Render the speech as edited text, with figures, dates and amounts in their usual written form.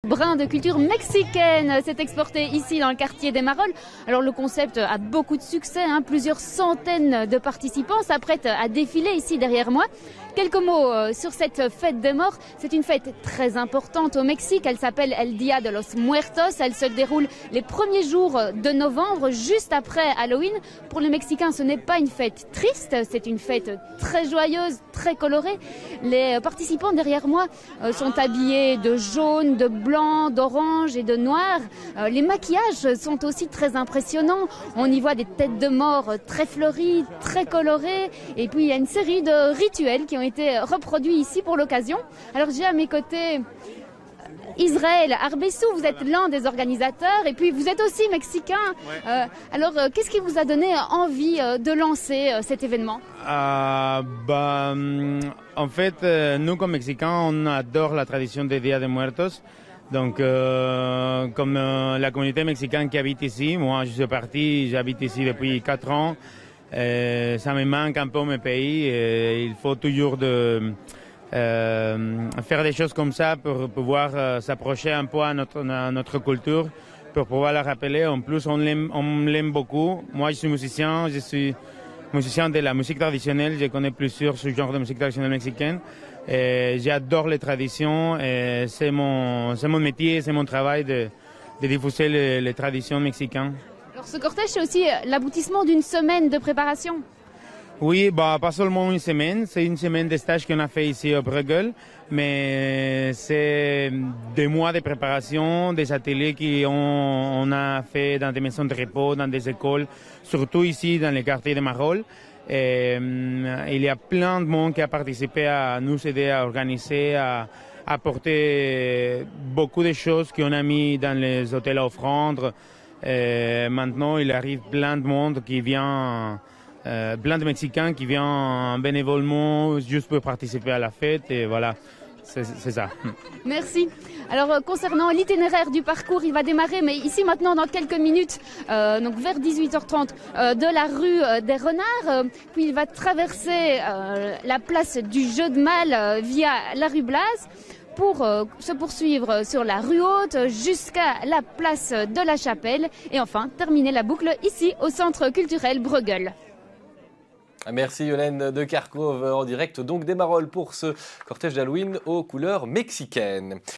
Brin de culture mexicaine s'est exporté ici dans le quartier des Marolles. Alors le concept a beaucoup de succès, plusieurs centaines de participants s'apprêtent à défiler ici derrière moi. Quelques mots sur cette fête des morts. C'est une fête très importante au Mexique. Elle s'appelle El Día de los Muertos. Elle se déroule les premiers jours de novembre, juste après Halloween. Pour les Mexicains, ce n'est pas une fête triste, c'est une fête très joyeuse, très colorée. Les participants derrière moi sont habillés de jaune, de blanc, d'orange et de noir. Les maquillages sont aussi très impressionnants. On y voit des têtes de mort très fleuries, très colorées. Et puis il y a une série de rituels qui ont été reproduits ici pour l'occasion. Alors j'ai à mes côtés Israël Arbessou, vous êtes l'un des organisateurs et puis vous êtes aussi mexicain. Ouais. Alors qu'est-ce qui vous a donné envie de lancer cet événement? En fait, nous comme Mexicains, on adore la tradition des Días de Muertos. Donc, comme la communauté mexicaine qui habite ici, moi je suis parti, j'habite ici depuis 4 ans. Ça me manque un peu mon pays. Il faut toujours faire des choses comme ça pour pouvoir s'approcher un peu à notre culture, pour pouvoir la rappeler. En plus, on l'aime beaucoup. Moi, je suis musicien de la musique traditionnelle. Je connais plusieurs ce genre de musique traditionnelle mexicaine. J'adore les traditions. C'est mon métier, c'est mon travail de diffuser les traditions mexicaines. Alors ce cortège, c'est aussi l'aboutissement d'une semaine de préparation. Oui, pas seulement une semaine, c'est une semaine de stage qu'on a fait ici au Bruegel, mais c'est des mois de préparation, des ateliers qu'on a fait dans des maisons de repos, dans des écoles, surtout ici dans les quartiers de Marolles. Il y a plein de monde qui a participé à nous aider à organiser, à apporter beaucoup de choses qu'on a mis dans les hôtels à offrande. Maintenant, il arrive plein de monde qui vient, plein de Mexicains qui viennent bénévolement juste pour participer à la fête et voilà, c'est ça. Merci. Alors concernant l'itinéraire du parcours, il va démarrer, mais ici maintenant dans quelques minutes, donc vers 18h30, de la rue des Renards, puis il va traverser la place du Jeu de Mal via la rue Blase, pour se poursuivre sur la rue Haute jusqu'à la place de la Chapelle et enfin terminer la boucle ici au centre culturel Bruegel. Merci Yolène de Kerkhove en direct donc des Marolles pour ce cortège d'Halloween aux couleurs mexicaines.